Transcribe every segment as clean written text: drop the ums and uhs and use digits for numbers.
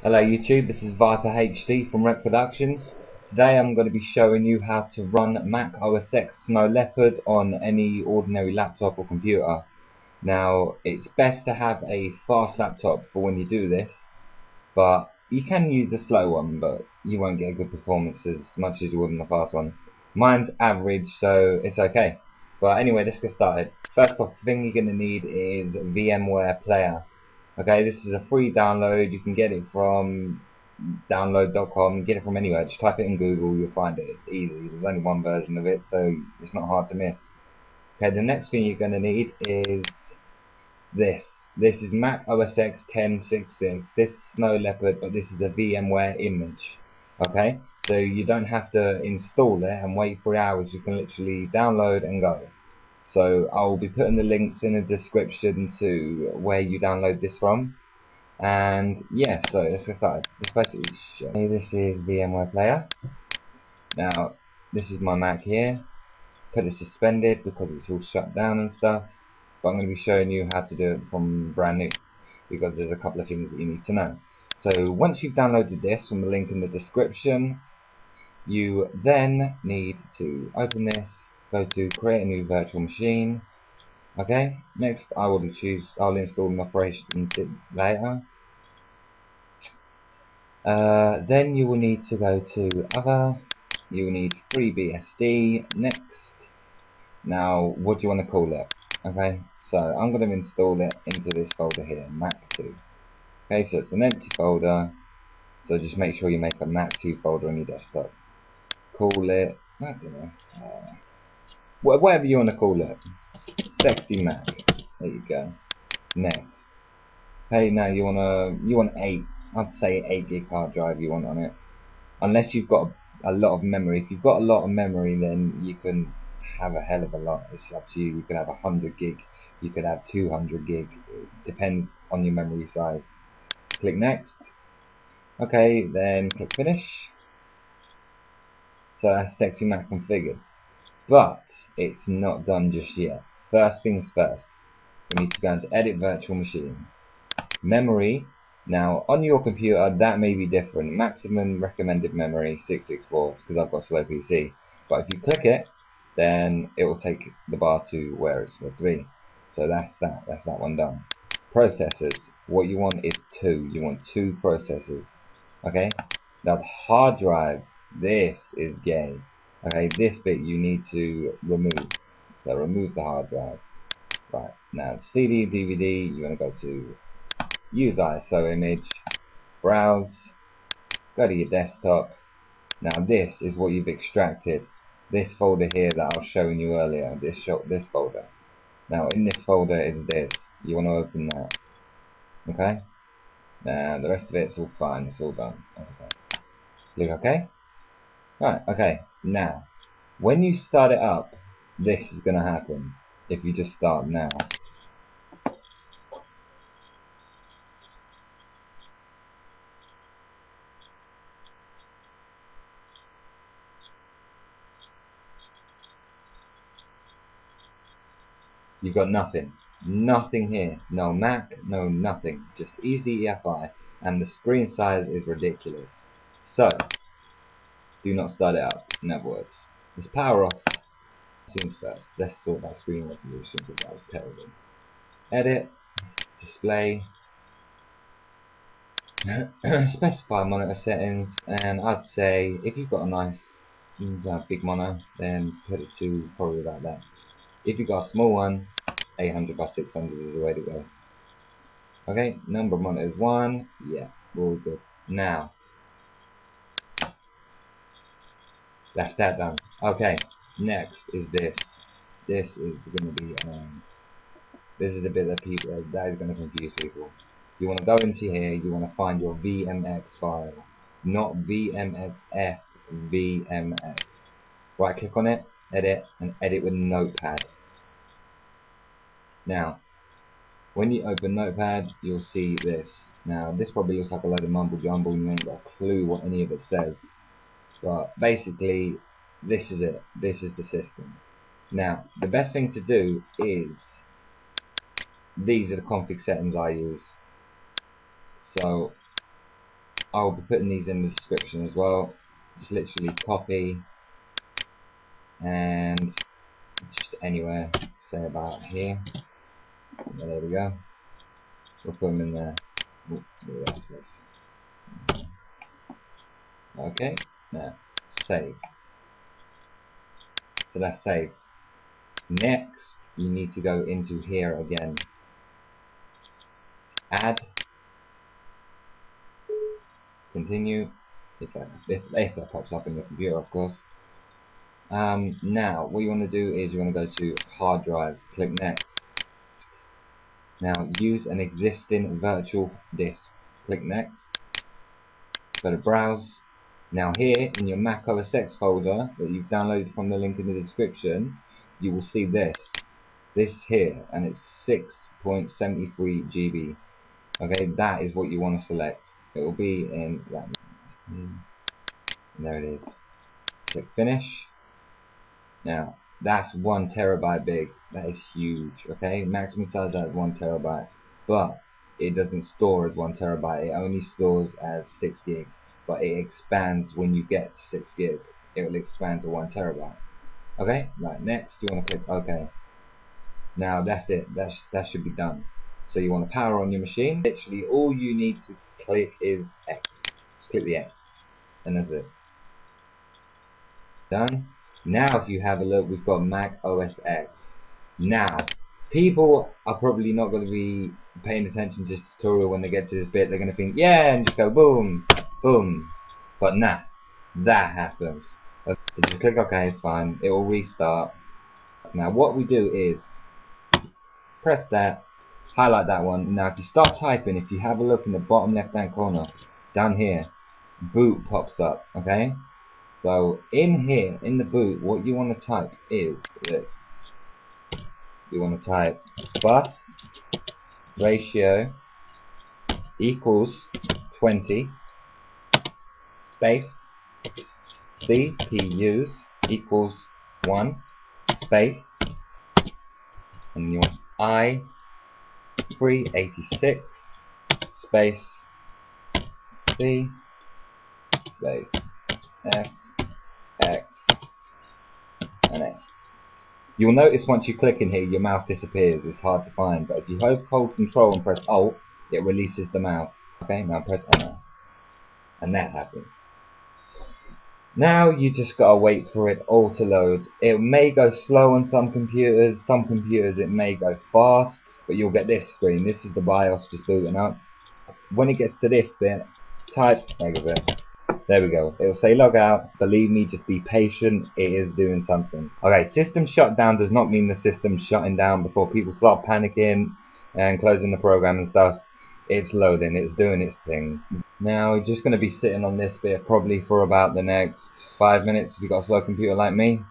Hello YouTube, this is Viper HD from Rec Productions. Today I'm going to be showing you how to run Mac OS X Snow Leopard on any ordinary laptop or computer. Now, it's best to have a fast laptop for when you do this, but you can use a slow one, but you won't get a good performance as much as you would in a fast one. Mine's average, so it's okay. But anyway, let's get started. First off, the thing you're going to need is VMware Player. Okay, this is a free download. You can get it from download.com, get it from anywhere. Just type it in Google, you'll find it. It's easy. There's only one version of it, so it's not hard to miss. Okay, the next thing you're going to need is this. This is Mac OS X 10.6.6. This is Snow Leopard, but this is a VMware image. Okay, so you don't have to install it and wait 3 hours. You can literally download and go. So I'll be putting the links in the description to where you download this from. And yeah, so let's get started. Let's basically show you. This is VMware Player. Now, this is my Mac here. Put it suspended because it's all shut down and stuff. But I'm going to be showing you how to do it from brand new, because there's a couple of things that you need to know. So once you've downloaded this from the link in the description, you then need to open this, go to create a new virtual machine. Okay, next I'll install an operating system later. Then you will need to go to other, you will need FreeBSD, next. Now what do you want to call it? Okay, so I'm going to install it into this folder here, Mac2. Okay, so it's an empty folder, so just make sure you make a Mac2 folder on your desktop. Call it, I don't know, whatever you want to call it. Sexy Mac. There you go. Next. Hey, now you want 8. I'd say 8 gig hard drive you want on it. Unless you've got a lot of memory. If you've got a lot of memory, then you can have a hell of a lot. It's up to you. You could have 100 gig. You could have 200 gig. It depends on your memory size. Click next. Okay, then click finish. So that's Sexy Mac configured. But it's not done just yet. First things first. We need to go into Edit Virtual Machine. Memory. Now on your computer that may be different. Maximum recommended memory 664 because I've got slow PC. But if you click it, then it will take the bar to where it's supposed to be. So that's that one done. Processors. What you want is 2. You want 2 processors. Okay. Now the hard drive. This is gay. Okay. This bit you need to remove. So remove the hard drive. Right. Now CD, DVD. You want to go to Use ISO image, browse, go to your desktop. Now this is what you've extracted. This folder here that I was showing you earlier, this folder. Now in this folder is this. You want to open that. Okay? Now the rest of it's all fine, it's all done. That's okay. Click OK. Right, okay. Now, when you start it up, this is going to happen. If you just start now. You've got nothing. Nothing here. No Mac, no nothing. Just easy EFI. And the screen size is ridiculous. So, do not start it up, in other words. Let's power off things first. Let's sort that screen resolution because that was terrible. Edit, display, specify monitor settings, and I'd say if you've got a nice big monitor, then put it to probably about that. If you've got a small one, 800 by 600 is the way to go. Okay, number of monitors 1. Yeah, we're all good. Now, that's that done. Okay, next is this. This is going to be, this is a bit that people, that is going to confuse people. You want to go into here, you want to find your VMX file. Not VMXF, VMX. Right click on it, edit, and edit with Notepad. Now, when you open Notepad, you'll see this. Now, this probably looks like a load of mumble jumble, and you ain't got a clue what any of it says. But basically, this is it. This is the system. Now, the best thing to do is, these are the config settings I use. So, I'll be putting these in the description as well. Just literally copy and just anywhere, say about here. Yeah, there we go. We'll put them in there. Okay, now save. So that's saved. Next, you need to go into here again. Add. Continue. If that pops up in your computer, of course. Now, what you want to do is you want to go to hard drive. Click next. Now, use an existing virtual disk. Click next. Go to browse. Now here in your Mac OS X folder that you've downloaded from the link in the description, you will see this here, and it's 6.73 GB. Okay, that is what you want to select. It will be in that. And there it is. Click finish. Now that's 1 terabyte big. That is huge. Okay, maximum size that is 1 terabyte, but it doesn't store as 1 terabyte. It only stores as 6 gig. But it expands when you get to 6 gig. It will expand to 1 terabyte. Okay, right, next you want to click OK. Now that's it, that should be done. So you want to power on your machine. Literally all you need to click is X. Just click the X, and that's it. Done. Now if you have a look, we've got Mac OS X. Now, people are probably not going to be paying attention to this tutorial when they get to this bit. They're going to think, yeah, and just go boom, boom. But nah, that happens. So just click OK, it's fine. It will restart. Now what we do is press that, highlight that one. Now if you start typing, if you have a look in the bottom left hand corner, down here, boot pops up, okay? So in here, in the boot, what you want to type is this. You want to type bus ratio equals 20 space CPUs equals 1 space, and you want i386 space C space F X and S. You'll notice once you click in here, your mouse disappears. It's hard to find, but if you hold Control and press Alt, it releases the mouse. Okay, now press Enter, and that happens. Now you just gotta wait for it all to load. It may go slow on some computers it may go fast, but you'll get this screen. This is the BIOS just booting up. When it gets to this bit, type exit. There we go. It'll say log out. Believe me, just be patient. It is doing something. Okay, system shutdown does not mean the system's shutting down before people start panicking and closing the program and stuff. It's loading. It's doing its thing. Now, you're just going to be sitting on this bit probably for about the next 5 minutes if you've got a slow computer like me.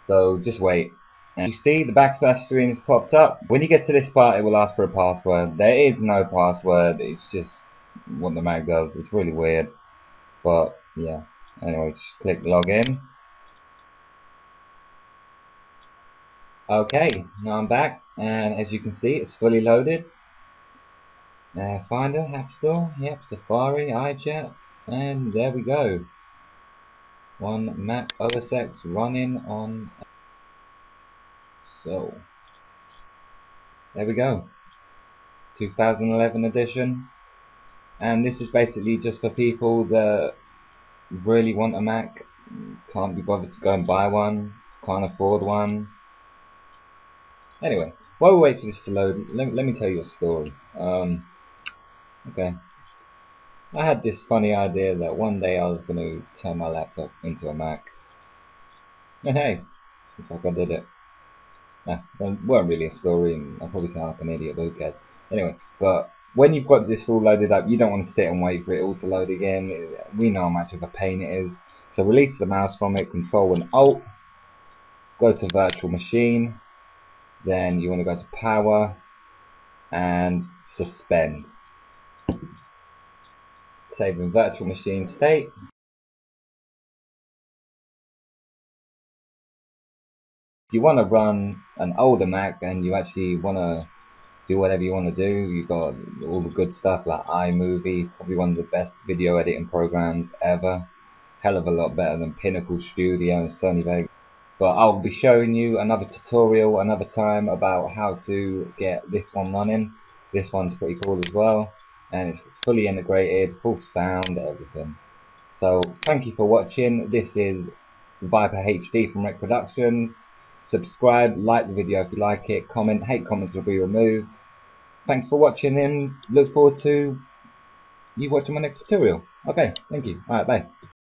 So just wait. And you see the backsplash screen has popped up. When you get to this part, it will ask for a password. There is no password. It's just what the Mac does. It's really weird. But yeah, anyway, just click login. Okay, now I'm back, and as you can see, it's fully loaded. Finder, App Store, yep, Safari, iChat, and there we go. One Mac OS X running on. So there we go, 2011 edition, and this is basically just for people that really want a Mac, can't be bothered to go and buy one, can't afford one. Anyway, while we wait for this to load, let me tell you a story. Okay, I had this funny idea that one day I was going to turn my laptop into a Mac, and hey, looks like I did it. Nah, it weren't really a story, and I probably sound like an idiot, but who cares? Anyway, but when you've got this all loaded up, you don't want to sit and wait for it all to load again. We know how much of a pain it is. So release the mouse from it, Control and Alt, go to Virtual Machine, then you want to go to Power, and Suspend. Save in Virtual Machine state. If you want to run an older Mac and you actually want to do whatever you want to do. You've got all the good stuff like iMovie, probably one of the best video editing programs ever. Hell of a lot better than Pinnacle Studio and Sony Vegas. But I'll be showing you another tutorial another time about how to get this one running. This one's pretty cool as well, and it's fully integrated, full sound, everything. So thank you for watching. This is Viper HD from Rec Productions. Subscribe, like the video if you like it, comment, hate comments will be removed. Thanks for watching and look forward to you watching my next tutorial. Okay, thank you. Alright, bye.